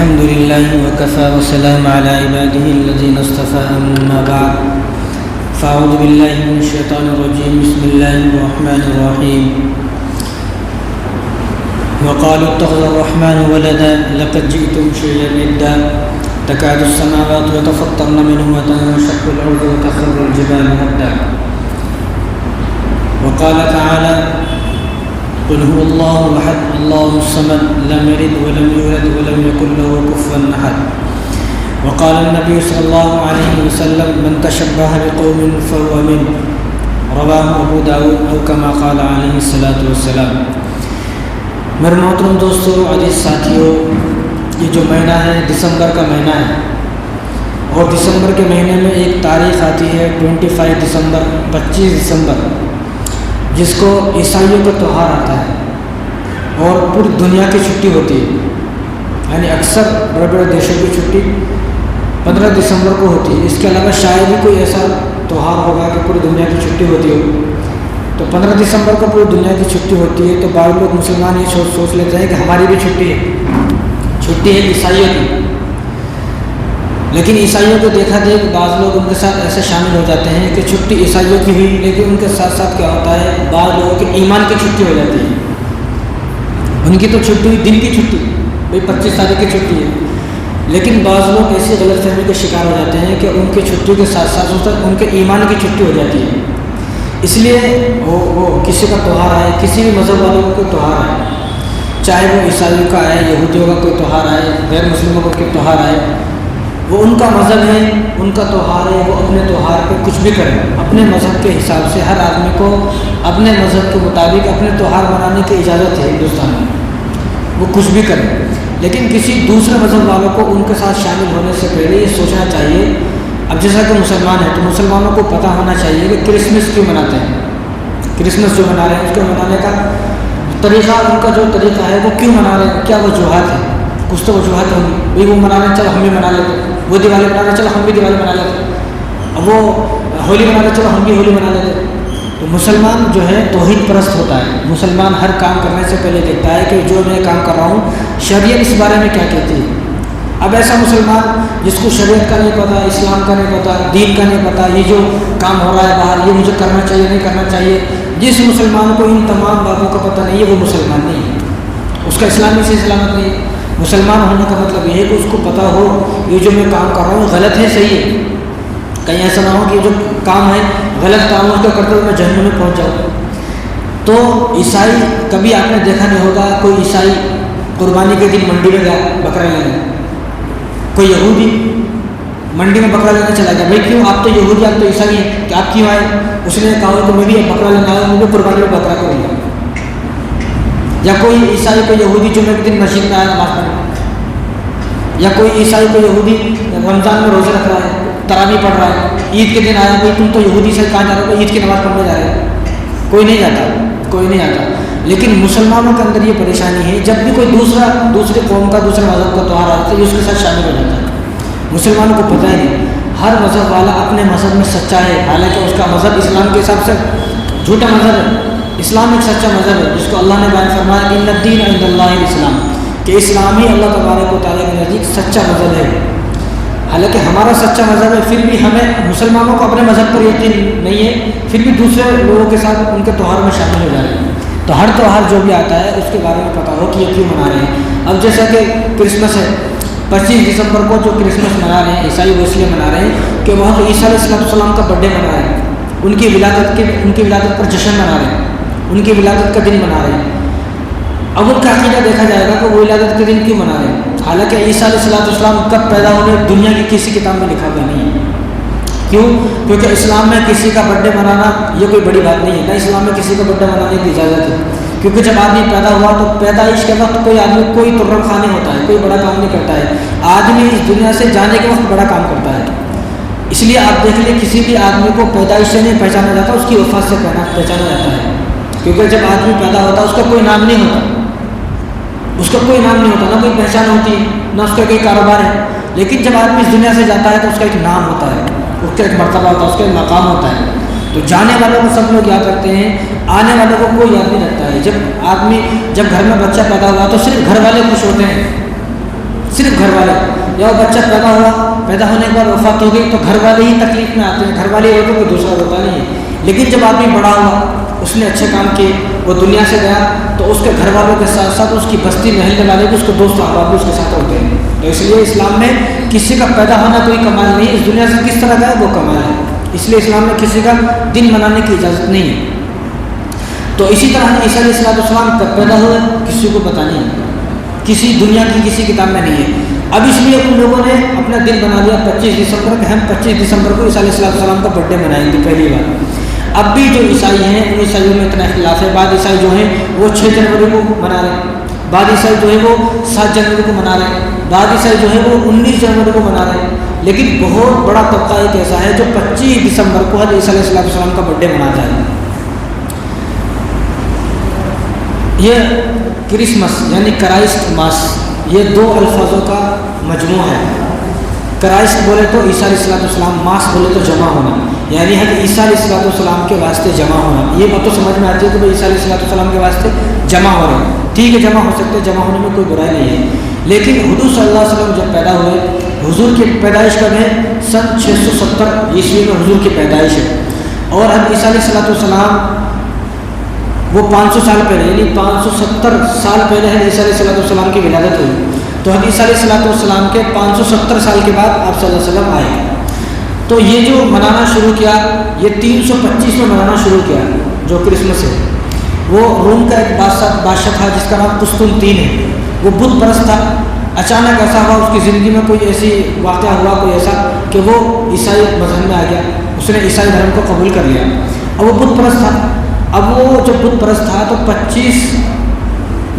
الحمد لله وكفى وسلام على عباده الذين اصطفى أما بعد فأعوذ بالله من الشيطان الرجيم بسم الله الرحمن الرحيم وقالوا اتخذ الرحمن ولدا لقد جئتم شيئا إدا تكاد السماوات يتفطرن منه وتنشق الأرض وتخر الجبال هدا وقال تعالى قل هو الله أحد الله الصمد لم يلد ولم يولد ولم يكن له كفوا أحد وقال النبي صلى الله عليه وسلم من تشبه بقوم فهو منه رواه ابو داود او كما قال عليه الصلاة والسلام۔ میرے محترم دوستو، عزیز ساتھیوں، یہ جو مہینہ ہے دسمبر کا مہینہ ہے، اور دسمبر کے مہینے میں ایک تاریخ آتی ہے 25 دسمبر 25 دسمبر، جس کو عیسائیوں کا تہوار آتا ہے اور پوری دنیا کی چھٹی ہوتی ہے، یعنی اکثر بڑے بڑے دیشوں کی چھٹی 15 دسمبر کو ہوتی ہے۔ اس کے علاوہ شاید ہی کوئی ایسا تہوار ہوگا کہ پوری دنیا کی چھٹی ہوتی ہو، تو 15 دسمبر کو پوری دنیا کی چھٹی ہوتی ہے۔ تو بعض لوگ مسلمان یہ سوچ لیتے ہیں کہ ہماری بھی چھٹی ہے عیسائیوں کی، لیکن عیسائیوں کو دیکھا بعض لوگ ان کے ساتھ ایسے شامل ہو جاتے ہیں کہ چھٹی عیسائیوں کی ہوئی، لیکن ان کے ساتھ ساتھ کیا ہوتا ہے، بعض لوگوں کے ایمان کی چھٹی ہو جاتی ہے۔ ان کی تو چھٹی ہوئی دن کی چھٹی، بھائی 25 تاریخ کی چھٹی ہے، لیکن بعض لوگ ایسی غلط فہمی کے شکار ہو جاتے ہیں کہ ان کی چھٹی کے ساتھ ساتھ ان کے ایمان کی چھٹی ہو جاتی ہے۔ اس لیے وہ کسی کا تہوار آئے، کسی بھی مذہب والوں کا تہوار آئے، چاہے وہ عیسائیوں کا آئے، یہودیوں کا کوئی تہوار آئے، غیر مسلموں کا کوئی تہوار آئے، وہ ان کا مذہب ہے، ان کا تہوار ہے، وہ اپنے تہوار پہ کچھ بھی کریں، اپنے مذہب کے حساب سے ہر آدمی کو اپنے مذہب کے مطابق اپنے تہوار منانے کی اجازت ہے ہندوستان میں، وہ کچھ بھی کریں، لیکن کسی دوسرے مذہب والوں کو ان کے ساتھ شامل ہونے سے پہلے یہ سوچنا چاہیے۔ اب جیسا کہ مسلمان ہیں تو مسلمانوں کو پتہ ہونا چاہیے کہ کرسمس کیوں مناتے ہیں، کرسمس جو منا رہے ہیں اس کو منانے کا طریقہ، ان کا جو طریقہ ہے وہ کیوں منا رہے ہیں، کیا وجوہات ہیں، کچھ تو وجوہات ہوں گی، بھائی وہ منا رہے ہیں چلو ہم بھی منا لیتے، وہ دیوالی منا رہے ہیں چلو ہم بھی دیوالی منا لیتے، اب وہ ہولی منا رہے ہیں چلو ہم بھی ہولی منا لیتے۔ تو مسلمان جو ہے توحید پرست ہوتا ہے، مسلمان ہر کام کرنے سے پہلے دیکھتا ہے کہ جو میں کام کر رہا ہوں شریعت اس بارے میں کیا کہتی ہے۔ اب ایسا مسلمان جس کو شریعت کا نہیں پتہ، اسلام کا نہیں پتہ، دین کا نہیں پتہ، یہ جو کام ہو رہا ہے باہر یہ مجھے کرنا چاہیے نہیں کرنا چاہیے، جس مسلمان کو ان تمام باتوں کا پتہ نہیں ہے وہ مسلمان نہیں ہے، اس کا اسلامی سے سلامت نہیں ہے۔ مسلمان ہونے کا مطلب یہ ہے کہ اس کو پتہ ہو یہ جو میں کام کر رہا ہوں غلط ہے صحیح ہے، کہیں ایسا نہ ہو کہ یہ جو کام ہے غلط کام اس کا کرتے ہوئے میں جہنم میں پہنچ جاؤں۔ تو عیسائی کبھی آپ نے دیکھا نہیں ہوگا کوئی عیسائی قربانی کے دن منڈی میں گیا بکرا لینے، کوئی یہودی منڈی میں بکرا لینے چلا گیا، بھائی کیوں، آپ تو یہودی آپ تو عیسائی ہیں کہ آپ کیوں آئے، اس نے کہا کہ میں بھی بکرا لینے آیا ہوں، مجھے قربانی میں بکرا کروں گا۔ یا کوئی عیسائی کو یہودی جمعے کے دن مسجد میں آیا نماز پڑھنے، یا کوئی عیسائی کو یہودی رمضان میں روزے رکھ رہا ہے، تراویح پڑھ رہا ہے، عید کے دن آیا، کوئی تم تو یہودی سے کہاں جا رہے ہو، عید کی نماز پڑھنے جا رہے ہیں، کوئی نہیں جاتا۔ لیکن مسلمانوں کے اندر یہ پریشانی ہے جب بھی کوئی دوسرے قوم کا دوسرے مذہب کا تہوار آتا ہے یہ اس کے ساتھ شامل ہو جاتا ہے۔ مسلمانوں کو پتہ ہی نہیں، ہر مذہب والا اپنے مذہب میں سچا ہے، حالانکہ اس کا مذہب اسلام کے حساب سے جھوٹا مذہب ہے۔ اسلام ایک سچا مذہب ہے جس کو اللہ نے بیان فرمایا کہ ان الدین عند اللہ الاسلام، کہ اسلام ہی اللہ تبارک و تعالیٰ کے نزدیک سچا مذہب ہے۔ حالانکہ ہمارا سچا مذہب ہے، پھر بھی ہمیں مسلمانوں کو اپنے مذہب پر یقین نہیں ہے، پھر بھی دوسرے لوگوں کے ساتھ ان کے تہوار میں شامل ہو جا رہے ہیں۔ تو ہر تہوار جو بھی آتا ہے اس کے بارے میں پتہ ہو کہ یہ کیوں منا رہے ہیں۔ اب جیسا کہ کرسمس ہے، 25 دسمبر کو جو کرسمس منا رہے ہیں عیسائی وہ اس لیے منا رہے ہیں کہ وہاں تو عیسیٰ علیہ السلام کا برتھ ڈے منا رہے ہیں، ان کی ولادت پر جشن منا رہے ہیں، ان کی ولادت کا دن منا رہے ہیں۔ اب ان کا عقیدہ دیکھا جائے گا کہ وہ ولادت کے دن کیوں منا رہے ہیں، حالانکہ عیسیٰ علیہ السلام کب پیدا ہونے دنیا کی کسی کتاب میں لکھا ہوا نہیں ہے۔ کیوں؟ کیونکہ اسلام میں کسی کا برتھ ڈے منانا یہ کوئی بڑی بات نہیں ہے، نہ اسلام میں کسی کا برتھ ڈے منانے کی اجازت ہے، کیونکہ جب آدمی پیدا ہوا تو پیدائش کے وقت کوئی آدمی کوئی ترم خانے ہوتا ہے، کوئی بڑا کام نہیں کرتا ہے، آدمی اس دنیا سے جانے کے وقت بڑا کام کرتا ہے۔ اس لیے آپ دیکھ لیں کسی بھی آدمی کو پیدائش سے نہیں پہچانا جاتا، اس کی وفات سے پہچانا جاتا ہے، کیونکہ جب آدمی پیدا ہوتا ہے اس کا کوئی نام نہیں ہوتا، نہ کوئی پہچان ہوتی، نہ اس کا کوئی کاروبار ہے، لیکن جب آدمی اس دنیا سے جاتا ہے تو اس کا ایک نام ہوتا ہے، اس کا ایک مرتبہ ہوتا ہے، اس کا ایک مقام ہوتا ہے۔ تو جانے والوں کو سب لوگ یاد رکھتے ہیں، آنے والوں کو کوئی یاد نہیں رکھتا ہے۔ جب گھر میں بچہ پیدا ہوا تو صرف گھر والے خوش ہوتے ہیں، صرف گھر والے، یا وہ بچہ پیدا ہونے کے بعد وفات ہو گئی تو گھر والے ہی تکلیف میں آتے ہیں، گھر والے ہوتے کوئی دوسرا ہوتا نہیں ہے۔ لیکن جب آدمی بڑا ہوا، اس نے اچھے کام کیے، وہ دنیا سے گیا، تو اس کے گھر والوں کے ساتھ ساتھ اس کی بستی محلے والے بھی، اس کے دوست احباب بھی اس کے ساتھ ہوتے ہیں۔ تو اس لیے اسلام میں کسی کا پیدا ہونا کوئی کمال نہیں، اس دنیا سے کس طرح کا ہے وہ کمال ہے، اس لیے اسلام میں کسی کا دن منانے کی اجازت نہیں ہے۔ تو اسی طرح عیسیٰ علیہ السلام کب پیدا ہوئے کسی کو پتہ نہیں، کسی دنیا کی کسی کتاب میں نہیں ہے۔ اب اس لیے ان لوگوں نے اپنا دن بنا لیا 25 دسمبر کہ ہم 25 دسمبر کو عیسیٰ علیہ السلام کا برتھ ڈے منائیں گے پہلی بار۔ اب بھی جو عیسائی ہیں ان عیسائیوں میں اتنا اختلاف ہے، بعض عیسائی جو ہیں وہ 6 جنوری کو منا رہے ہیں، بعض عیسائی جو ہے وہ 7 جنوری کو منا رہے ہیں، بعض عیسائی جو ہے وہ 19 جنوری کو منا رہے ہیں۔ لیکن بہت بڑا طبقہ ایک ایسا ہے جو 25 دسمبر کو حضرت عیسیٰ علیہ السلام کا برتھ ڈے مناتا ہے۔ یہ کرسمس یعنی کرائسٹ ماس، یہ 2 الفاظوں کا مجموعہ ہے۔ کرائسٹ بولے تو عیسیٰ علیہ السلام، ماس بولے تو جمع ہونا، یعنی حضرت عیسیٰ علیہ السلام کے واسطے جمع ہونا۔ یہ بات تو سمجھ میں آتی ہے کہ بھائی عیسیٰ علیہ السلام کے واسطے جمع ہو رہے ہیں، ٹھیک ہے جمع ہو سکتے ہیں، جمع ہونے میں کوئی برائی نہیں ہے۔ لیکن حضور صلی اللہ علیہ وسلم جب پیدا ہوئے، حضور کی پیدائش کب ہے؟ سن 670 عیسوی میں حضور کی پیدائش ہے، اور حضرت عیسیٰ علیہ السلام وہ 500 سال پہلے یعنی 570 سال پہلے حضرت عیسیٰ علیہ السلام کی ولادت ہوئی۔ تو حضرت عیسیٰ علیہ السلام کے 570 سال کے بعد آپ صلی اللہ علیہ وسلم آئے۔ تو یہ جو منانا شروع کیا، یہ 325 میں منانا شروع کیا جو کرسمس ہے۔ وہ روم کا ایک بادشاہ تھا جس کا نام قسطنطین ہے، وہ بت پرست تھا۔ اچانک ایسا ہوا اس کی زندگی میں کوئی ایسی واقعہ ہوا، کوئی ایسا کہ وہ عیسائی مذہب میں آ گیا، اس نے عیسائی دھرم کو قبول کر لیا، اور وہ بت پرست تھا۔ اب وہ جو بت پرست تھا تو 25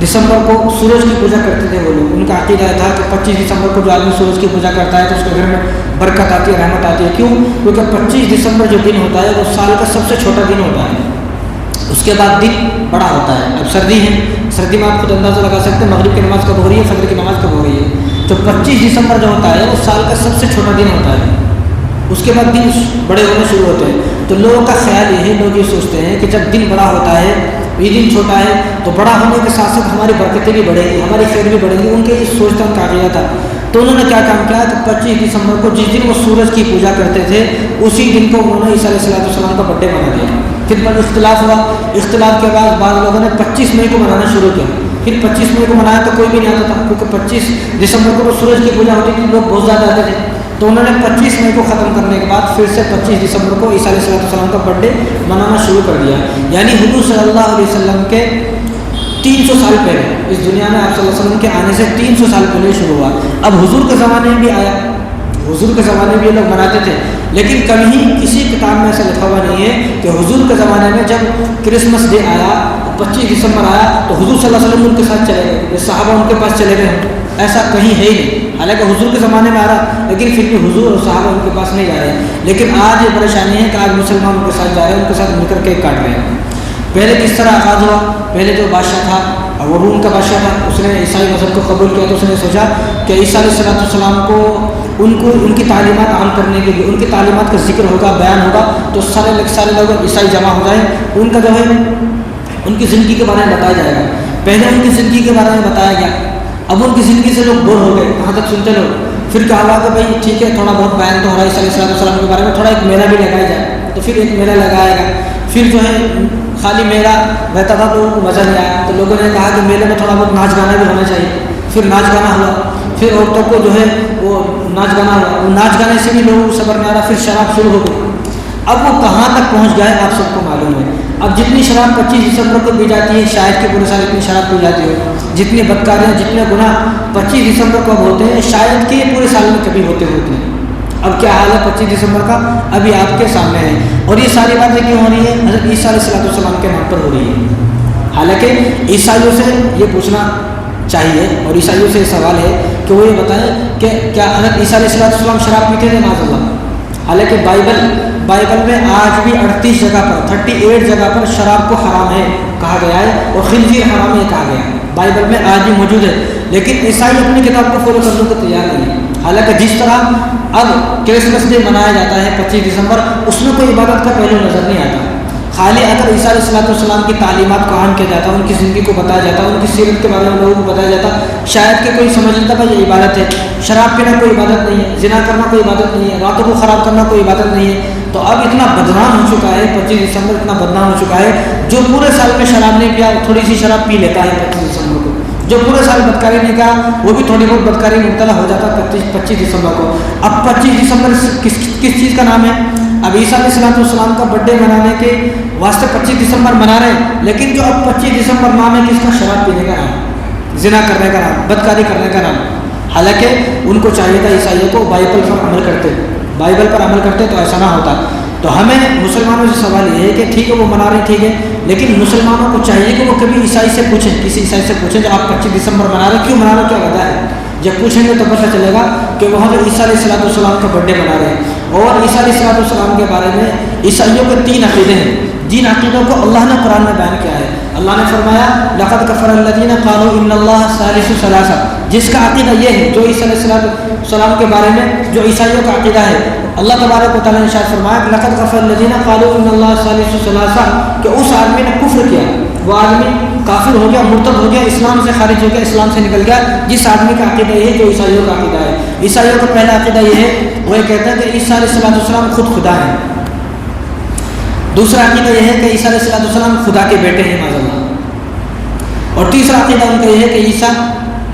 دسمبر کو سورج کی پوجا کرتے تھے وہ لوگ۔ ان کا عقیدہ تھا کہ 25 دسمبر کو جو آدمی سورج کی پوجا کرتا ہے تو اس کے گھر میں برکت آتی ہے، رحمت آتی ہے۔ کیوں؟ کیونکہ 25 دسمبر جو دن ہوتا ہے وہ سال کا سب سے چھوٹا دن ہوتا ہے، اس کے بعد دن بڑا ہوتا ہے۔ اب سردی ہے، سردی میں آپ خود اندازہ لگا سکتے ہیں مغرب کی نماز کب ہو رہی ہے، فجر کی نماز کب ہو رہی ہے۔ تو 25 دسمبر جو ہوتا ہے وہ سال کا سب سے چھوٹا دن ہوتا ہے، اس کے بعد دن بڑے ہونے شروع ہوتے ہیں۔ تو لوگوں کا خیال یہ ہے، لوگ یہ سوچتے ہیں کہ جب دن بڑا ہوتا ہے، یہ دن چھوٹا ہے، تو بڑا ہونے کے ساتھ ساتھ ہماری برکتیں بھی بڑھیں گی، ہماری خیر بھی بڑھیں گی۔ ان کے اس سوچ کا ان کا عقیدہ تھا۔ تو انہوں نے کیا کام کیا کہ 25 دسمبر کو جس دن وہ سورج کی پوجا کرتے تھے اسی دن کو انہوں نے عیسیٰ علیہ السلام کا برتھ ڈے بنا دیا۔ پھر بڑا اختلاف ہوا، اختلاف کے بعد بعض لوگوں نے 25 مئی کو منانا شروع کیا۔ پھر 25 مئی کو منایا تو کوئی بھی نہیں آتا تھا، کیونکہ 25 دسمبر کو سورج کی پوجا ہوتی تھی، لوگ بہت زیادہ آتے تھے۔ تو انہوں نے 25 مئی کو ختم کرنے کے بعد پھر سے 25 دسمبر کو عیسیٰ علیہ السلام کا برتھ ڈے منانا شروع کر دیا۔ یعنی حضور صلی اللہ علیہ وسلم کے 300 سال پہلے، اس دنیا میں آپ صلی اللہ علیہ وسلم کے آنے سے 300 سال پہلے شروع ہوا۔ اب حضور کے زمانے میں بھی آیا، حضور کے زمانے میں یہ لوگ مناتے تھے، لیکن کبھی کسی کتاب میں ایسا لکھا ہوا نہیں ہے کہ حضور کے زمانے میں جب کرسمس ڈے آیا، 25 دسمبر آیا تو حضور صلی اللہ علیہ وسلم ان کے ساتھ چلے گئے، صحابہ ان کے پاس چلے گئے، ایسا کہیں ہے ہی نہیں۔ حالانکہ حضور کے زمانے میں آ رہا، لیکن پھر بھی حضور اور صحابہ ان کے پاس نہیں جا رہے۔ لیکن آج یہ پریشانی ہے کہ آج مسلمان ان کے ساتھ جا رہے ہیں، ان کے ساتھ مل کر کیک کاٹ رہے ہیں۔ پہلے کس طرح آغاز ہوا؟ پہلے جو بادشاہ تھا وہ روم کا بادشاہ تھا، اس نے عیسائی مذہب کو قبول کیا، تو اس نے سوچا کہ عیسیٰ علیہ السلام کو ان کی تعلیمات عام کرنے کے لیے، ان کی تعلیمات کا ذکر ہوگا، بیان ہوگا، تو سارے لوگ عیسائی جمع ہو جائیں، ان کا جو ہے ان کی زندگی کے بارے میں بتایا جائے گا۔ پہلے ان کی زندگی کے بارے میں بتایا گیا، اب ان کی زندگی سے لوگ بور ہو گئے، کہاں تک سنتے لوگ۔ پھر کہا ہوا کہ بھائی ٹھیک ہے، تھوڑا بہت بیان تو ہو رہا ہے عیسیٰ علیہ السلام کے بارے میں، تھوڑا ایک میلہ بھی لگایا جائے، تو پھر ایک میلہ لگایا گیا۔ پھر جو ہے خالی میلہ رہتا تھا تو لوگوں کو مزہ نہیں آیا، تو لوگوں نے کہا کہ میلے میں تھوڑا بہت ناچ گانا بھی ہونا چاہیے۔ پھر ناچ گانا ہوا، پھر عورتوں کو جو ہے وہ ناچ گانا ہوا، وہ ناچ گانے سے بھی لوگوں کو صبر نہیں آ رہا، پھر شراب شروع ہو گئی۔ اب وہ کہاں تک پہنچ گئے آپ سب کو معلوم ہے۔ اب جتنی شراب 25 دسمبر کو پی جاتی ہے، شاید کہ پورے سال اتنی شراب پی جاتی ہو، جتنی بدکاریاں جتنے گناہ 25 دسمبر کو اب ہوتے ہیں، شاید کہ پورے سال میں کبھی ہوتے ہیں۔ اب کیا حال ہے 25 دسمبر کا؟ ابھی آپ کے سامنے ہے، اور یہ ساری باتیں کیوں ہو رہی ہیں؟ حضرت عیسیٰ علیہ السلام کے نام پر ہو رہی ہے۔ حالانکہ عیسائیوں سے یہ پوچھنا چاہیے، اور عیسائیوں سے یہ سوال ہے کہ وہ یہ بتائیں کہ کیا حضرت عیسیٰ علیہ السلام شراب پیتے تھے؟ معاذ اللہ۔ حالانکہ بائبل میں آج بھی 38 جگہ پر 38 جگہ پر شراب کو حرام ہے کہا گیا ہے، اور خنزیر حرام ہے کہا گیا ہے، بائبل میں آج بھی موجود ہے۔ لیکن عیسائی اپنی کتاب کو فالو کرنے کو تیار نہیں ہے۔ حالانکہ جس طرح اب کرسمس ڈے منایا جاتا ہے 25 دسمبر، اس میں کوئی عبادت کا پہلو نظر نہیں آتا، خالی اگر عیسیٰ علیہ السلام کی تعلیمات کو عام کیا جاتا، ان کی زندگی کو بتایا جاتا، ان کی سیرت کے بارے میں لوگوں کو بتایا جاتا، شاید کہ کوئی سمجھ لیتا بھائی یہ عبادت ہے۔ شراب پینا کوئی عبادت نہیں ہے، زنا کرنا کوئی عبادت نہیں ہے، راتوں کو خراب کرنا کوئی عبادت نہیں ہے۔ تو اب اتنا بدنام ہو چکا ہے 25 دسمبر، اتنا بدنام ہو چکا ہے، جو پورے سال میں شراب نہیں پیا تھوڑی سی شراب پی لیتا ہے 25 دسمبر کو، جو پورے سال بدکاری نہیں کیا وہ بھی تھوڑی بہت بدکاری مبتلا ہو جاتا 25 دسمبر کو۔ اب 25 دسمبر کس چیز کا نام ہے؟ اب عیسیٰ علیہ السلام کا برتھ ڈے منانے کے واسطے 25 دسمبر منا رہے ہیں، لیکن جو اب 25 دسمبر نام ہے کس کا؟ شراب پینے کا نام، زنا کرنے کا نام، بدکاری کرنے کا نام۔ حالانکہ ان کو چاہیے تھا عیسائیوں کو بائبل پر عمل کرتے تو ایسا نہ ہوتا۔ تو ہمیں مسلمانوں سے سوال یہ ہے کہ ٹھیک ہے وہ منا رہے ہیں، ٹھیک ہے، لیکن مسلمانوں کو چاہیے کہ وہ کبھی عیسائی سے پوچھیں، کسی عیسائی سے پوچھیں کہ آپ 25 دسمبر منا رہے ہیں، کیوں منا رہے ہیں، کیا وجہ ہے؟ جب پوچھیں گے تو پتہ چلے گا کہ وہاں جو عیسیٰ علیہ السلام کا برتھ ڈے منا رہے ہیں۔ اور عیسیٰ علیہ السلام کے بارے میں عیسائیوں کے 3 عقیدے ہیں، جن عقیدوں کو اللہ نے قرآن میں بیان کیا ہے۔ اللہ نے فرمایا لقد کفر الذین قالوا ان اللہ ثالث ثلاثہ، جس کا عقیدہ یہ ہے، جو عیسیٰ علیہ السلام کے بارے میں جو عیسائیوں کا عقیدہ ہے، اللہ تبارک و تعالیٰ نے ارشاد فرمایا لقد کفر الذین قالوا ان اللہ ثالث ثلاثہ، کہ اس آدمی نے کفر کیا، وہ آدمی کافر ہو گیا، مرتد ہو گیا، اسلام سے خارج ہو گیا، اسلام سے نکل گیا، جس آدمی کا عقیدہ یہ ہے جو عیسائیوں کا عقیدہ ہے۔ عیسائیوں کا پہلا عقیدہ یہ ہے، وہ یہ کہتے ہیں کہ عیسیٰ علیہ السلام خود خدا ہے۔ دوسرا عقیدہ یہ ہے کہ عیسیٰ علیہ السلام خدا کے بیٹے ہیں معاذ اللہ۔ اور تیسرا عقیدہ ان کا یہ ہے کہ عیسیٰ،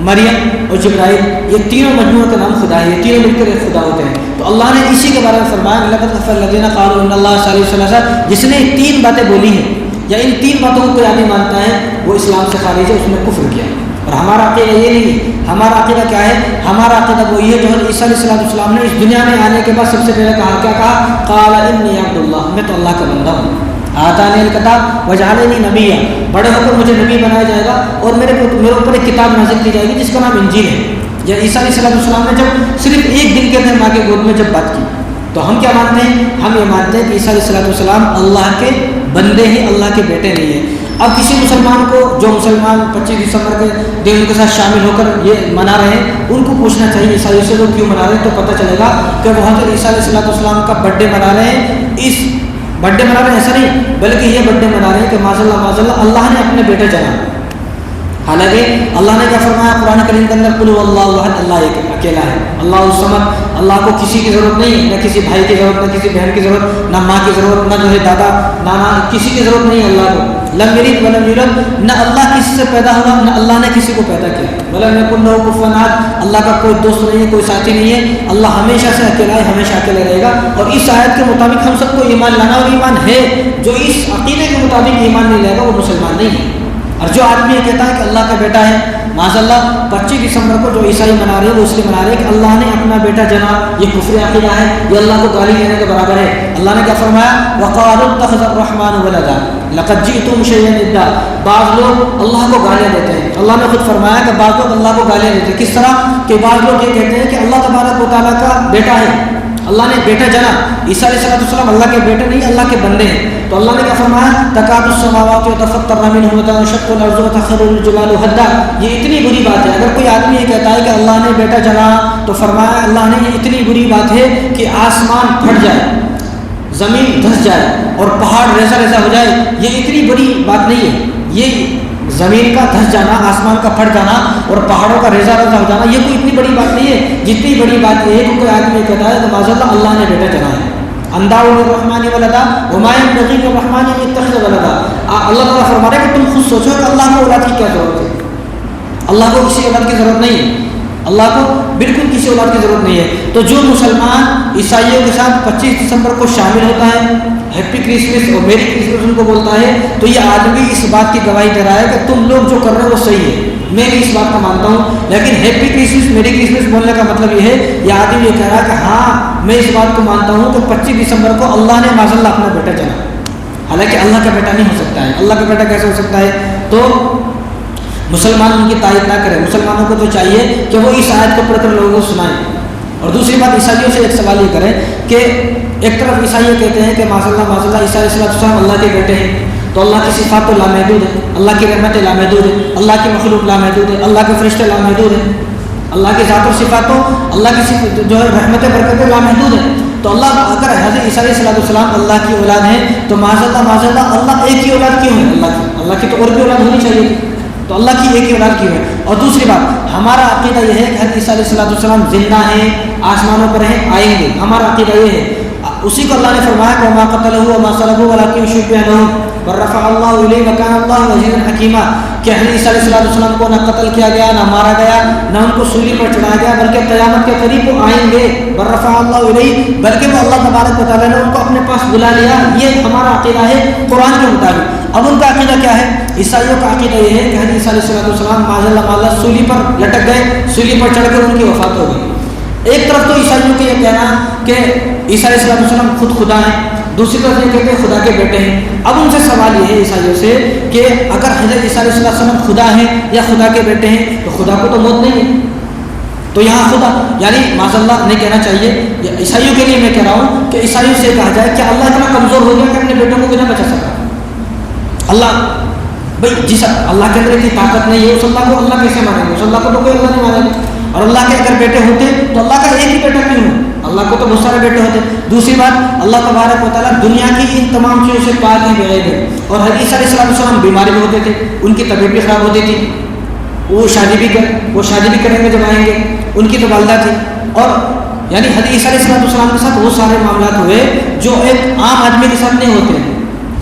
مریم اور جبرائیل یہ تینوں مجموعوں کا نام خدا ہے، یہ تینوں مل کر ایک خدا ہوتے ہیں۔ تو اللہ نے اسی کے بارے میں فرمایا لقد کفر الذین قالوا ان اللہ ثالث ثلاثہ، جس نے 3 باتیں بولی ہیں یا ان 3 باتوں کو کوئی آدمی مانتا ہے وہ اسلام سے خارج ہے، اس نے کفر کیا۔ اور ہمارا عقیدہ یہ نہیں ہے، ہمارا عقیدہ کیا ہے؟ ہمارا عقیدہ وہ یہ جو عیسیٰ علیہ السلام نے اس دنیا میں آنے کے بعد سب سے پہلے کہا، کیا کہا؟ قال انی عبد اللہ، میں تو اللہ کا بندہ ہوں، آتانی الکتاب وجعلنی نبیا، بڑے ہو کر مجھے نبی بنایا جائے گا اور میرے اوپر ایک کتاب نازل کی جائے گی جس کا نام انجیل ہے۔ یا عیسیٰ علیہ السلام نے جب صرف 1 دن کے اندر ماں کے گود میں جب بات کی، تو ہم کیا مانتے ہیں؟ ہم یہ مانتے ہیں کہ عیسیٰ علیہ السلام اللہ کے بندے ہیں، اللہ کے بیٹے نہیں ہیں۔ اب کسی مسلمان کو، جو مسلمان 25 دسمبر کے دن ان کے ساتھ شامل ہو کر یہ منا رہے ہیں، ان کو پوچھنا چاہیے عیسائیوں سے وہ کیوں منا رہے ہیں، تو پتہ چلے گا کہ وہ حضرت عیسیٰ علیہ السلام کا برتھ ڈے منا رہے ہیں۔ اس برتھ ڈے منا رہے ہیں ایسا نہیں، بلکہ یہ برتھ ڈے منا رہے ہیں کہ معاذ اللہ اللہ نے اپنے بیٹے جنا۔ حالانکہ اللہ نے کیا فرمایا قرآن کریم کے اندر؟ قل هو اللہ احد، اللہ ایک اکیلا ہے، اللہ الصمد، اللہ کو کسی کی ضرورت نہیں، نہ کسی بھائی کی ضرورت، نہ کسی بہن کی ضرورت، نہ ماں کی ضرورت، نہ جو ہے دادا نانا، کسی کی ضرورت نہیں ہے اللہ کو۔ لم یلد ولم یولد، نہ اللہ کسی سے پیدا ہوا نہ اللہ نے کسی کو پیدا کیا۔ ولم یکن لہ کفوا احد، اللہ کا کوئی دوست نہیں ہے، کوئی ساتھی نہیں ہے، اللہ ہمیشہ سے اکیلا ہے، ہمیشہ اکیلا رہے گا۔ اور اس آیت کے مطابق ہم سب کو ایمان لانا، اور ایمان ہے، جو اس عقیدے کے مطابق ایمان نہیں لے گا وہ مسلمان نہیں ہے۔ اور جو آدمی یہ کہتا ہے کہ اللہ کا بیٹا ہے، معاذ اللہ 25 دسمبر کو جو عیسائی منا رہے ہیں وہ اس لیے منا رہے ہیں کہ اللہ نے اپنا بیٹا جنا، یہ کفر عقیدہ ہے، یہ اللہ کو گالی دینے کے برابر ہے۔ اللہ نے کیا فرمایا؟ وقالوا اتخذ الرحمن ولدا لقد جئتم شيئا ادا، بعض لوگ اللہ کو گالیاں دیتے ہیں۔ اللہ نے خود فرمایا کہ بعض لوگ اللہ کو گالیاں دیتے ہیں، کس طرح کہ بعض لوگ یہ کہتے ہیں کہ اللہ تبارک و تعالیٰ کا بیٹا ہے، اللہ نے بیٹا جنا۔ عیسیٰ علیہ السلام اللہ کے بیٹے نہیں، اللہ کے بندے ہیں۔ تو اللہ نے کیا فرمایا؟ تکاد السماوات یتفطرن منه وتنشق الارض وتخر الجبال هدا، یہ اتنی بری بات ہے۔ اگر کوئی آدمی یہ کہتا ہے کہ اللہ نے بیٹا جنا، تو فرمایا اللہ نے یہ اتنی بری بات ہے کہ آسمان پھٹ جائے، زمین دھس جائے اور پہاڑ ریزہ ریزہ ہو جائے، یہ اتنی بڑی بات نہیں ہے۔ یہ زمین کا دھس جانا، آسمان کا پھٹ جانا اور پہاڑوں کا ریزہ ریزہ ہو جانا، یہ کوئی اتنی بڑی بات نہیں ہے جتنی بڑی بات یہ ہے کہ کوئی آدمی یہ کہتا ہے کہ معاذ اللہ نے بیٹا جنا ہے۔ انداؤ للرحمن ولدا وما ينبغي للرحمن ان يتخذ ولدا، اللہ تعالیٰ فرما رہے ہیں کہ تم خود سوچو کہ اللہ کو اولاد کی کیا ضرورت ہے۔ اللہ کو کسی اولاد کی ضرورت نہیں ہے، اللہ کو بالکل کسی اولاد کی ضرورت نہیں ہے۔ تو جو مسلمان عیسائیوں کے ساتھ 25 دسمبر کو شامل ہوتا ہے، ہیپی کرسمس اور میری کرسمس ان کو بولتا ہے، تو یہ آدمی اس بات کی گواہی دے رہا ہے کہ تم لوگ جو کر رہے ہو وہ صحیح ہے، میں بھی اس بات کو مانتا ہوں۔ لیکن ہیپی کرسمس میری کرسمس بولنے کا مطلب یہ ہے، یہ آدمی یہ کہہ رہا ہے کہ ہاں میں اس بات کو مانتا ہوں کہ 25 دسمبر کو اللہ نے معاذ اللہ اپنا بیٹا جنا، حالانکہ اللہ کا بیٹا نہیں ہو سکتا ہے۔ اللہ کا بیٹا کیسے ہو سکتا ہے؟ تو مسلمان ان کی تائید نہ کرے، مسلمانوں کو تو چاہیے کہ وہ اس آیت کو پڑھ کر لوگوں کو سنائیں۔ اور دوسری بات، عیسائیوں سے ایک سوال یہ کریں کہ ایک طرف عیسائی کہتے ہیں کہ معاذ اللہ عیسیٰ علیہ السلام اللہ کے بیٹے ہیں، تو اللہ کی صفات تو لامحدود ہے، اللہ کی رحمت لامحدود ہے، اللہ کی مخلوق لامحدود ہے، اللہ کے فرشتے لامحدود ہیں۔ اللہ کی ذات و صفات تو اللہ کی جو ہے رحمت برکت لامحدود ہے. تو اللہ اگر حضرت عیسیٰ علیہ السلام اللہ کی اولاد ہیں تو معاذ اللہ اللہ ایک ہی اولاد کیوں ہے؟ اللہ کی تو اور بھی اولاد ہونی چاہیے تھی، تو اللہ کی ایک ہی اولاد کیوں ہے؟ اور دوسری بات، ہمارا عقیدہ یہ ہے کہ حضرت عیسیٰ علیہ السلام زندہ ہیں، آسمانوں پر ہیں، آئیں گے. ہمارا عقیدہ یہ ہے. اسی کو اللہ نے فرمایا کہ وما قتلوه وما صلبوه ولكن شبه لهم ورفع الله اليه وكان الله عزيزا حكيما، کہ حضرت عیسیٰ علیہ السلام کو نہ قتل کیا گیا، نہ مارا گیا، نہ ان کو سولی پر چڑھایا گیا، بلکہ قیامت کے قریب وہ آئیں گے. ورفع الله اليه، بلکہ وہ اللہ تبارک و تعالیٰ نے ان کو اپنے پاس بلا لیا. یہ ہمارا عقیدہ ہے قرآن کے مطابق. اب ان کا عقیدہ کیا ہے؟ عیسائیوں کا عقیدہ یہ ہے کہ حضرت عیسیٰ علیہ السلام معاذ اللہ سولی پر لٹک گئے، سولی پر چڑھ کر ان کی وفات ہو گئی. ایک طرف تو عیسائیوں کا یہ کہنا کہ عیسیٰ علیہ السلام خود خدا ہیں، دوسری طرف یہ کہتے ہیں خدا کے بیٹے ہیں. اب ان سے سوال یہ ہے عیسائیوں سے کہ اگر حضرت عیسیٰ علیہ السلام خدا ہیں یا خدا کے بیٹے ہیں تو خدا کو تو موت نہیں ہے، تو یہاں خدا یعنی معاذ اللہ نہیں کہنا چاہیے. عیسائیوں کے لیے میں کہہ رہا ہوں کہ عیسائیوں سے کہا جائے کہ اللہ اتنا کمزور ہو گیا کہ اپنے بیٹوں کو بھی نہ بچا سکا. اللہ بھائی جس اللہ کے اندر اتنی طاقت نہیں ہے، اس اللہ کو اللہ کیسے مانیں گے؟ اس اللہ کو تو کوئی اللہ نہیں مانے گا. اور اللہ کے اگر بیٹے ہوتے تو اللہ کا ایک ہی بیٹا کیوں ہو؟ اللہ کو تو بہت سارے بیٹے ہوتے. دوسری بات، اللہ تبارک و تعالیٰ دنیا کی ان تمام چیزوں سے پاک ہی بغیر ہے. اور حضرت عیسیٰ علیہ السلام بیماری میں ہوتے تھے، ان کی طبیعت بھی خراب ہوتی تھی، وہ شادی بھی کریں گے جب آئیں گے، ان کی تو والدہ تھی. اور یعنی حضرت عیسیٰ علیہ السلام کے ساتھ وہ سارے معاملات ہوئے جو ایک عام آدمی کے ساتھ نہیں ہوتے ہیں.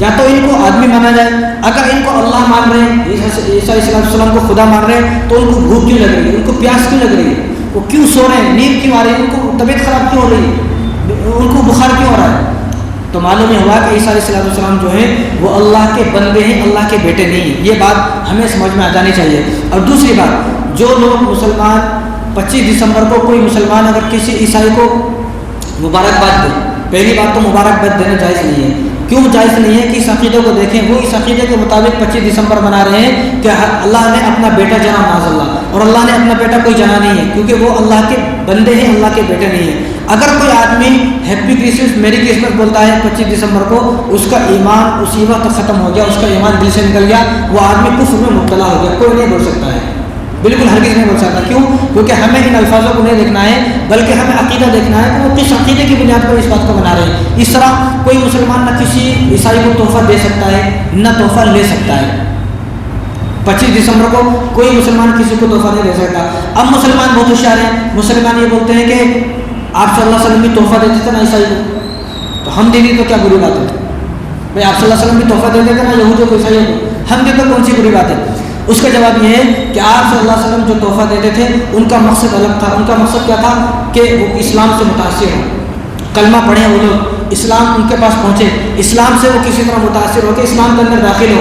یا تو ان کو آدمی مانا جائے، اگر ان کو اللہ مان رہے ہیں، عیسیٰ علیہ السلام کو خدا مان رہے ہیں، تو ان کو بھوک کیوں لگ رہی ہے؟ ان کو پیاس کیوں لگ رہی ہے؟ وہ کیوں سو رہے ہیں؟ نیند کیوں آ رہی ہے؟ ان کو طبیعت خراب کیوں ہو رہی ہے؟ ان کو بخار کیوں ہو رہا ہے؟ تو معلوم یہ ہوا کہ عیسیٰ علیہ السلام جو ہیں وہ اللہ کے بندے ہیں، اللہ کے بیٹے نہیں ہیں. یہ بات ہمیں سمجھ میں آ جانی چاہیے. اور دوسری بات، جو لوگ مسلمان 25 دسمبر کو کوئی مسلمان اگر کسی عیسائی کو مبارکباد دے، پہلی بات تو مبارکباد دینا جائز نہیں ہے. کیوں جائز نہیں ہے کہ اس عقیدے کو دیکھیں، وہ اس عقیدے کے مطابق 25 دسمبر منا رہے ہیں کہ اللہ نے اپنا بیٹا جنا معاذ اللہ، اور اللہ نے اپنا بیٹا کوئی جنا نہیں ہے، کیونکہ وہ اللہ کے بندے ہیں، اللہ کے بیٹے نہیں ہیں. اگر کوئی آدمی ہیپی کرسمس میری کرسمس بولتا ہے 25 دسمبر کو، اس کا ایمان اسی وقت ختم ہو گیا، اس کا ایمان دل سے نکل گیا، وہ آدمی کفر میں مبتلا ہو گیا. کوئی نہیں بول سکتا ہے، بالکل ہرگز نہیں بول سکتا. کیوں؟ کیونکہ ہمیں ان الفاظوں کو نہیں دیکھنا ہے، بلکہ ہمیں عقیدہ دیکھنا ہے کہ وہ کس عقیدے کی بنیاد پر اس بات کو بنا رہے ہیں. اس طرح کوئی مسلمان نہ کسی عیسائی کو تحفہ دے سکتا ہے، نہ تحفہ لے سکتا ہے. 25 دسمبر کو کوئی مسلمان کسی کو تحفہ نہیں دے سکتا. اب مسلمان بہت ہوشیار ہیں، مسلمان یہ بولتے ہیں کہ آپ صلی اللہ علیہ وسلم بھی تحفہ دیتے تھے نا عیسائی کو، تو ہم دے دی تو کیا بری بات ہے؟ بھائی آپ صلی اللہ علیہ وسلم بھی تحفہ دیتے تھے نا یہودیوں کو، عیسائیوں کو، ہم دے تو کون سی بری بات ہے؟ اس کا جواب یہ ہے کہ آپ صلی اللہ علیہ وسلم جو تحفہ دیتے تھے ان کا مقصد الگ تھا. ان کا مقصد کیا تھا کہ وہ اسلام سے متاثر ہوں، کلمہ پڑھیں، وہ لوگ اسلام ان کے پاس پہنچے، اسلام سے وہ کسی طرح متاثر ہو کے اسلام کے اندر داخل ہو.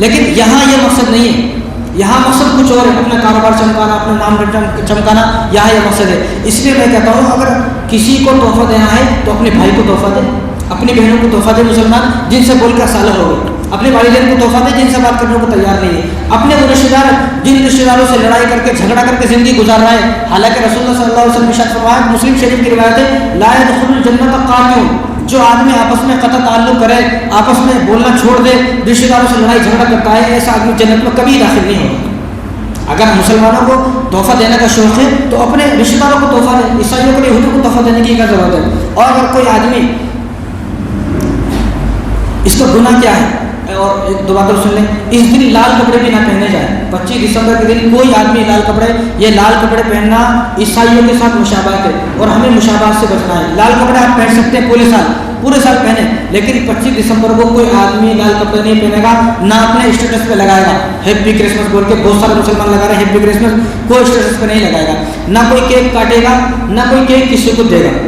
لیکن یہاں یہ مقصد نہیں ہے، یہاں مقصد کچھ اور ہے، اپنا کاروبار چمکانا، اپنا نام چمکانا، یہاں یہ مقصد ہے. اس لیے میں کہتا ہوں اگر کسی کو تحفہ دینا ہے تو اپنے بھائی کو تحفہ دے، اپنی بہنوں کو تحفہ دے، مسلمان جن سے بول کر صالح ہو گئے، اپنے والدین کو تحفہ دے جن سے بات کرنے کو تیار نہیں ہے، اپنے وہ رشتہ دار جن رشتہ داروں سے لڑائی کر کے جھگڑا کر کے زندگی گزار رہا ہے. حالانکہ رسول اللہ صلی اللہ علیہ وسلم نے ارشاد فرمایا، مسلم شریف کی روایت ہے، لا يدخل الجنة قاطع، جو آدمی آپس میں قطع تعلق کرے، آپس میں بولنا چھوڑ دے، رشتہ داروں سے لڑائی جھگڑا کرتا ہے، ایسا آدمی جنت میں کبھی داخل نہیں ہوگا. اگر مسلمانوں کو تحفہ دینے کا شوق ہے تو اپنے رشتہ داروں کو تحفہ دیں، عیسائیوں کو یہودیوں کو تحفہ دینے کی کیا ضرورت ہے؟ اور اگر کوئی آدمی اس کا گناہ کیا ہے، اور ایک دو باتیں سن لیں، اس دن لال کپڑے بھی نہ پہنے جائیں. 25 دسمبر کے دن کوئی آدمی لال کپڑے، یہ لال کپڑے پہننا عیسائیوں کے ساتھ مشابہت ہے اور ہمیں مشابہت سے بچنا ہے. لال کپڑے آپ پہن سکتے ہیں پورے سال پہنے، لیکن 25 دسمبر کو کوئی آدمی لال کپڑے نہیں پہنے گا، نہ اپنے اسٹیٹس پہ لگائے گا ہیپی کرسمس بول کے. بہت سارے مسلمان لگا رہے ہیں ہیپی کرسمس، کوئی اسٹیٹس پہ نہیں لگائے گا، نہ کوئی کیک کاٹے گا، نہ کوئی کیک کسی کو دے گا،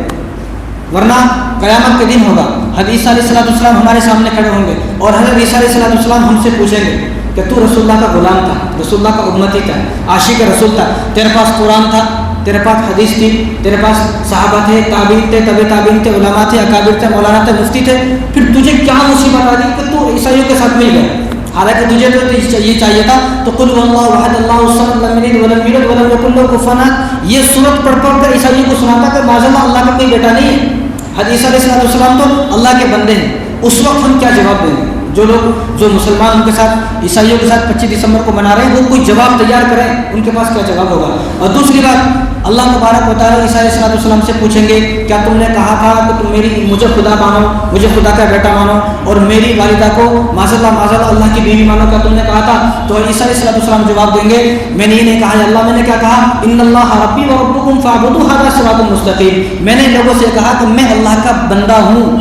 ورنہ قیامت کے دن ہوگا. حضرت عیسیٰ علیہ السلام ہمارے سامنے کھڑے ہوں گے اور حضرت عیسیٰ علیہ السلام ہم سے پوچھیں گے کہ تو رسول اللہ کا غلام تھا، رسول اللہ کا امتی تھا، عاشق رسول تھا، تیرے پاس قرآن تھا، تیرے پاس حدیث تھی، تیرے پاس صحابہ تھے، تابعین تھے، تبع تابعین تھے، علماء تھے، اکابر تھے، مولانا تھے، مفتی تھے، پھر تجھے کیا مصیبت آ گئی کہ تو عیسائیوں کے ساتھ مل گیا؟ حالانکہ تجھے تو یہ چاہیے تھا تو قل هو اللہ احد اللہ الصمد لم یلد ولم یولد ولم یکن له کفوا احد، یہ سورت پڑھ کر عیسائیوں کو سناتا کہ معاذ اللہ کا کوئی بیٹا نہیں ہے. حضرت عیسیٰ علیہ السلام تو اللہ کے بندے ہیں. اس وقت ہم کیا جواب دیں گے؟ جو لوگ جو مسلمان ان کے ساتھ عیسائیوں کے ساتھ 25 دسمبر کو منا رہے ہیں وہ کوئی جواب تیار کریں، ان کے پاس کیا جواب ہوگا. اور دوسری بات، اللہ تبارک و تعالیٰ عیسیٰ علیہ السلام سے پوچھیں گے کیا تم نے کہا تھا کہ تم مجھے خدا مانو، مجھے خدا کا بیٹا مانو اور میری والدہ کو معاذ اللہ کی بیوی مانو، کیا تم نے کہا تھا؟ تو عیسیٰ علیہ السلام جواب دیں گے میں نے یہ نہیں کہا. اللہ میں نے کیا کہا؟ ان اللہ ربی و ربکم فاعبدوہ ھذا صراط مستقیم. میں نے لوگوں سے کہا کہ میں اللہ کا بندہ ہوں،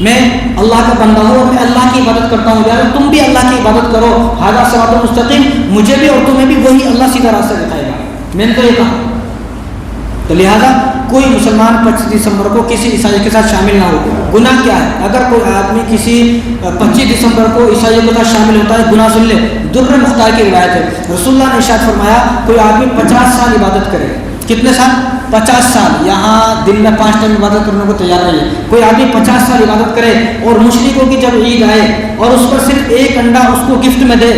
میں اللہ کا بندہ ہوں اور میں اللہ کی عبادت کرتا ہوں، یار تم بھی اللہ کی عبادت کرو. ھذا صراط مستقیم، مجھے بھی اور تمہیں بھی وہی اللہ سیدھا راستہ دکھائے گا. میں نے تو یہ کہا. تو لہٰذا کوئی مسلمان 25 دسمبر کو کسی عیسائی کے ساتھ شامل نہ ہو. گناہ کیا ہے؟ اگر کوئی آدمی کسی 25 دسمبر کو عیسائیوں کے ساتھ شامل ہوتا ہے، گناہ سن لے. در مختار کی روایت ہے، رسول اللہ نے ارشاد فرمایا کوئی آدمی 50 سال عبادت کرے. کتنے سال؟ 50 سال. یہاں دن میں 5 ٹائم عبادت کرنے کو تیار نہیں ہے. کوئی آدمی 50 سال عبادت کرے اور مشرکوں کی جب عید آئے اور اس پر صرف ایک انڈا اس کو گفٹ میں دے،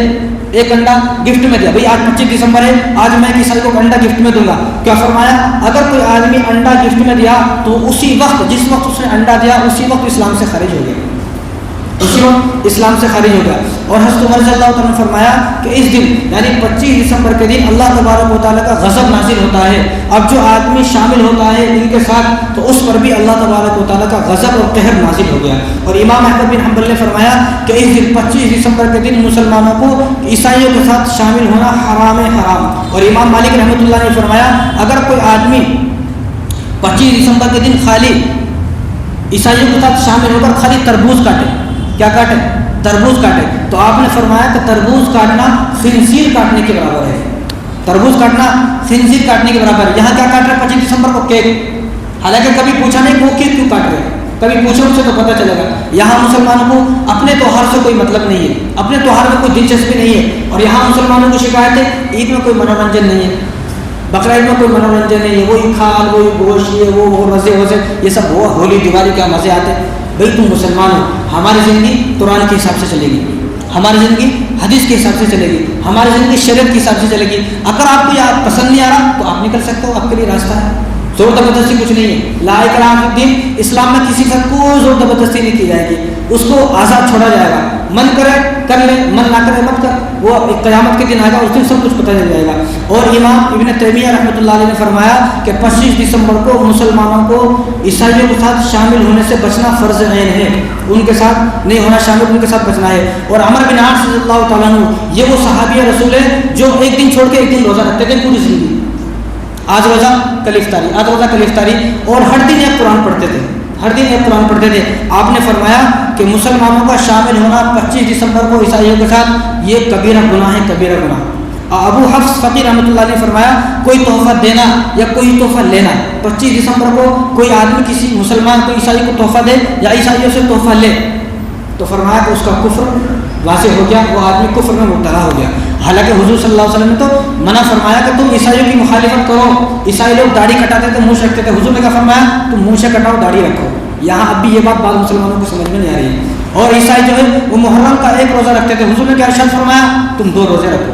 ایک انڈا گفٹ میں دیا، بھئی آج 25 دسمبر ہے، آج میں کسی کو انڈا گفٹ میں دوں گا. کیا فرمایا؟ اگر کوئی آدمی انڈا گفٹ میں دیا تو اسی وقت جس وقت اس نے انڈا دیا اسی وقت اسلام سے خارج ہو گیا، اسی وقت اسلام سے خارج ہو گیا. اور حضرت عمر رضی اللہ تعالیٰ نے فرمایا کہ اس دن یعنی 25 دسمبر کے دن اللہ تبارک و تعالیٰ کا غضب نازل ہوتا ہے. اب جو آدمی شامل ہوتا ہے ان کے ساتھ تو اس پر بھی اللہ تبارک و تعالیٰ کا غضب اور قہر نازل ہو گیا. اور امام احمد بن حنبل نے فرمایا کہ اس دن 25 دسمبر کے دن مسلمانوں کو عیسائیوں کے ساتھ شامل ہونا حرام ہے، حرام. اور امام مالک رحمۃ اللہ نے فرمایا اگر کوئی آدمی 25 دسمبر کے دن خالی عیسائیوں کے ساتھ شامل ہو کر خالی تربوز کاٹے، کیا کاٹے؟ تربوز کاٹے، تو آپ نے فرمایا کہ تربوز کاٹنا خنزیر کاٹنے کے برابر ہے. تربوز کاٹنا خنزیر کاٹنے کے برابر ہے. یہاں کیا کاٹ رہے ہیں 25 دسمبر کو؟ کیک. حالانکہ کبھی پوچھا نہیں وہ کیک کیوں کاٹ رہے ہیں، کبھی پوچھو ان سے تو پتہ چلے گا. یہاں مسلمانوں کو اپنے تہوار سے کوئی مطلب نہیں ہے، اپنے تہوار میں کوئی دلچسپی نہیں ہے. اور یہاں مسلمانوں کی شکایت ہے عید میں کوئی منورنجن نہیں ہے، بقرعید میں کوئی منورنجن نہیں ہے، وہی کھال، وہی گوشت، وہ مزے وزے، یہ سب وہ ہولی دیوالی کیا مزے آتے. بھائی تم مسلمان ہو، ہماری زندگی قرآن کے حساب سے چلے گی، ہماری زندگی حدیث کے حساب سے چلے گی، ہماری زندگی شریعت کے حساب سے چلے گی. اگر آپ کو یہ پسند نہیں آ رہا تو آپ نکل سکتے ہو، آپ کے لیے راستہ ہے. زور زبردستی کچھ نہیں ہے. لا اکراہ فی الدین، اسلام میں کسی کا کوئی زور زبردستی نہیں کی جائے گی، اس کو آزاد چھوڑا جائے گا. من کرے کر لے، من نہ کرے مت کر. وہ قیامت کے دن آئے گا، اس دن سب کچھ پتہ چل جائے گا. اور امام ابن تیمیہ رحمۃ اللہ علیہ نے فرمایا کہ 25 دسمبر کو مسلمانوں کو عیسائیوں کے ساتھ شامل ہونے سے بچنا فرض عین ہے. ان کے ساتھ نہیں ہونا شامل، ان کے ساتھ بچنا ہے. اور عمر بن عاص رضی اللہ تعالیٰ عنہ یہ وہ صحابی رسول ہے جو ایک دن چھوڑ کے ایک دن روزہ رکھتے تھے پوری زندگی. آج روزہ کل افطاری، آج روزہ کل افطاری. اور ہر دن ایک قرآن پڑھتے تھے، ہر دن ایک قرآن پڑھتے تھے. آپ نے فرمایا کہ مسلمانوں کا شامل ہونا 25 دسمبر کو عیسائیوں کے ساتھ یہ کبیرہ گناہ ہے، کبیرہ گناہ. ابو حفص فقی رحمۃ اللہ علیہ نے فرمایا کوئی تحفہ دینا یا کوئی تحفہ لینا 25 دسمبر کو کوئی آدمی کسی مسلمان کو عیسائی کو تحفہ دے یا عیسائیوں سے تحفہ لے تو فرمایا کہ اس کا کفر واضح ہو گیا، وہ آدمی کفر میں مبتلا ہو گیا. حالانکہ حضور صلی اللہ علیہ وسلم نے تو منع فرمایا کہ تم عیسائیوں کی مخالفت کرو. عیسائی لوگ داڑھی کٹاتے تھے، منہ رکھتے تھے. حضور نے کیا فرمایا؟ تم منہ سے کٹاؤ، داڑھی رکھو. یہاں اب بھی یہ بات بعض مسلمانوں کو سمجھ میں نہیں آ رہی ہے. اور عیسائی جو ہے وہ محرم کا ایک روزہ رکھتے تھے. حضور نے کیا ارشاد فرمایا؟ تم 2 روزے رکھو.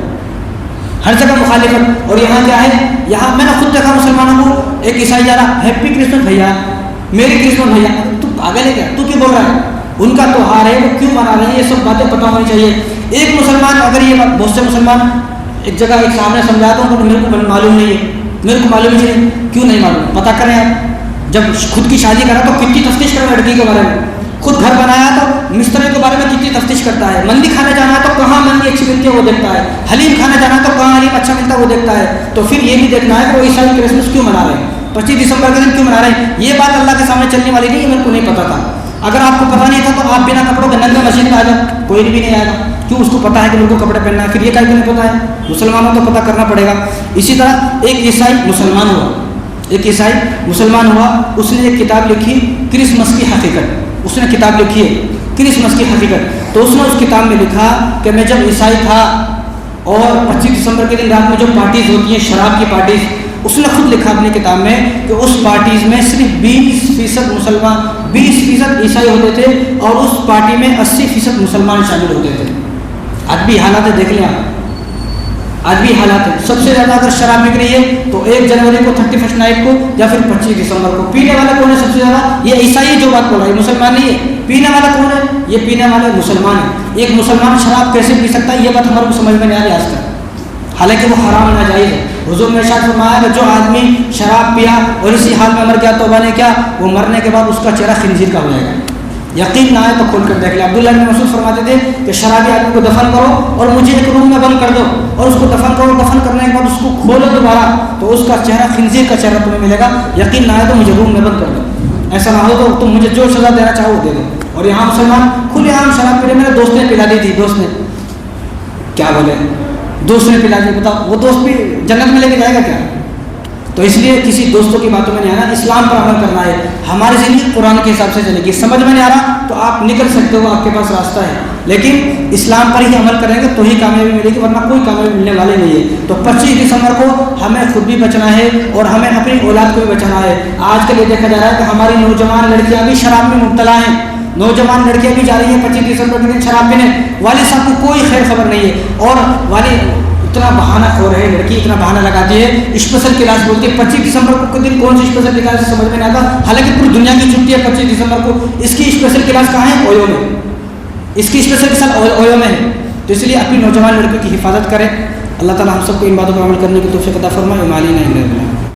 ہر جگہ مخالفت. اور یہاں کیا ہے؟ یہاں میں نے خود دیکھا مسلمانوں کو، ایک عیسائی جا رہا ہیپی کرسمس بھیا، میری کرسمس بھیا. تو پاگل ہے کیا؟ تو کیوں بول رہا ہے؟ ان کا تہوار ہے، وہ کیوں منا رہے ہیں؟ یہ سب باتیں پتہ ہونی چاہیے. ایک مسلمان اگر یہ بات، بہت سے مسلمان ایک جگہ ایک سامنے سمجھاتا ہوں تو میرے کو معلوم نہیں ہے، میرے کو معلوم ہی نہیں. کیوں نہیں معلوم؟ پتہ کریں آپ. جب خود کی شادی کرا تو کتنی تفتیش کرا لڑکی کے بارے میں. خود گھر بنایا تو مستری کے بارے میں کتنی تفتیش کرتا ہے. مندی کھانے جانا ہے تو کہاں مندی اچھی ملتی ہے وہ دیکھتا ہے. حلیم کھانے جانا ہے تو کہاں حلیم اچھا ملتا ہے وہ دیکھتا ہے. تو پھر یہ بھی دیکھنا ہے کہ وہ عیسائی کرسمس کیوں منا رہے ہیں، 25 دسمبر کے دن کیوں منا رہے ہیں. یہ بات اللہ کے سامنے چلنے والی نہیں، میرے کو نہیں پتا تھا. اگر آپ کو پتہ نہیں تھا تو آپ بنا کپڑوں کے ننگے مسجد میں آ جاؤ، کوئی بھی نہیں آئے گا. کیوں؟ اس کو پتہ ہے کہ میرے کو کپڑے پہننا ہے. پھر یہ کہیں نہیں پتہ ہے، مسلمانوں کو پتہ کرنا پڑے گا. اسی طرح ایک عیسائی مسلمان ہوا، ایک عیسائی مسلمان ہوا، اس نے ایک کتاب لکھی کرسمس کی حقیقت. اس نے کتاب لکھی ہے کرسمس کی حقیقت. تو اس نے اس کتاب میں لکھا کہ میں جب عیسائی تھا اور 25 دسمبر کے دن رات میں جو پارٹیز ہوتی ہیں شراب کی پارٹیز، اس نے خود لکھا اپنی کتاب میں کہ اس پارٹیز میں صرف 20% مسلمان، 20% عیسائی ہوتے تھے اور اس پارٹی میں 80% مسلمان شامل ہوتے تھے. آج بھی حالات دیکھ لیں آپ، آج بھی حالات ہیں. سب سے زیادہ اگر شراب بک رہی ہے تو 1 جنوری کو، 31 نائٹ کو یا پھر 25 دسمبر کو. پینے والے کون ہے سب سے زیادہ؟ یہ عیسائی جو بات بول رہا ہے، مسلمان نہیں ہے۔ پینے والا کون ہے؟ یہ پینے والے مسلمان ہے۔ ایک مسلمان شراب کیسے پی سکتا ہے؟ یہ بات ہمارے کو سمجھ میں نہیں آ رہی آج تک، حالانکہ وہ حرام ناجائز ہے۔ حضور نے ارشاد فرمایا کہ جو آدمی شراب پیا اور اسی حال میں مر گیا، توبہ نے کیا، وہ مرنے کے بعد اس کا چہرہ خنزیر کا ہو جائے گا۔ یقین نہ آئے تو کھول کر دیکھ لیں۔ عبداللہ بن مسعود فرماتے تھے کہ شرابی آدمی کو دفن کرو اور مجھے ایک روم میں بند کر دو اور اس کو دفن کرو، دفن کرنے کے بعد اس کو کھولو دوبارہ تو اس کا چہرہ خنزیر کا چہرہ تمہیں ملے گا۔ یقین نہ آئے تو مجھے روم میں بند کر دو، ایسا نہ ہو تو تم مجھے جو سزا دینا چاہو وہ دے دو۔ اور یہاں مسلمان کھلے عام شراب پی رہے، میرے دوست نے پلا دی تھی، دوست نے کیا بولے، دوست نے پلا دی، بتاؤ وہ دوست بھی جنت میں لے کے جائے گا کیا؟ تو اس لیے کسی دوستوں کی باتوں میں نہیں آنا، اسلام پر عمل کرنا ہے۔ ہماری زندگی قرآن کے حساب سے چلے گی۔ سمجھ میں نہیں آ رہا تو آپ نکل سکتے ہو، آپ کے پاس راستہ ہے، لیکن اسلام پر ہی عمل کریں گے تو ہی کامیابی ملے گی، ورنہ کوئی کامیابی ملنے والے نہیں ہے۔ تو 25 دسمبر کو ہمیں خود بھی بچنا ہے اور ہمیں اپنی اولاد کو بھی بچانا ہے۔ آج کل یہ دیکھا جا رہا ہے کہ ہماری نوجوان لڑکیاں بھی شراب میں مبتلا ہیں، نوجوان لڑکیاں بھی جا رہی ہیں 25 دسمبر کے دن شراب پینے، والد صاحب کو کوئی خیر خبر نہیں ہے، اور والد اتنا بہانہ کھو رہے، لڑکی اتنا بہانہ لگاتی ہے، اسپیشل کلاس بولتی ہے۔ 25 دسمبر کو دن کون سی اسپیشل کلاس ہے سمجھ میں نہیں آتا، حالانکہ پوری دنیا کی چھٹی ہے 25 دسمبر کو، اس کی اسپیشل کلاس کہاں ہے؟ اویو میں، اس کی اسپیشل کلاس اویو میں ہے۔ تو اس لیے اپنی نوجوان لڑکیوں کی حفاظت کریں۔ اللہ تعالیٰ ہم سب کو ان باتوں پر عمل کرنے کی توفیق عطا فرمائے۔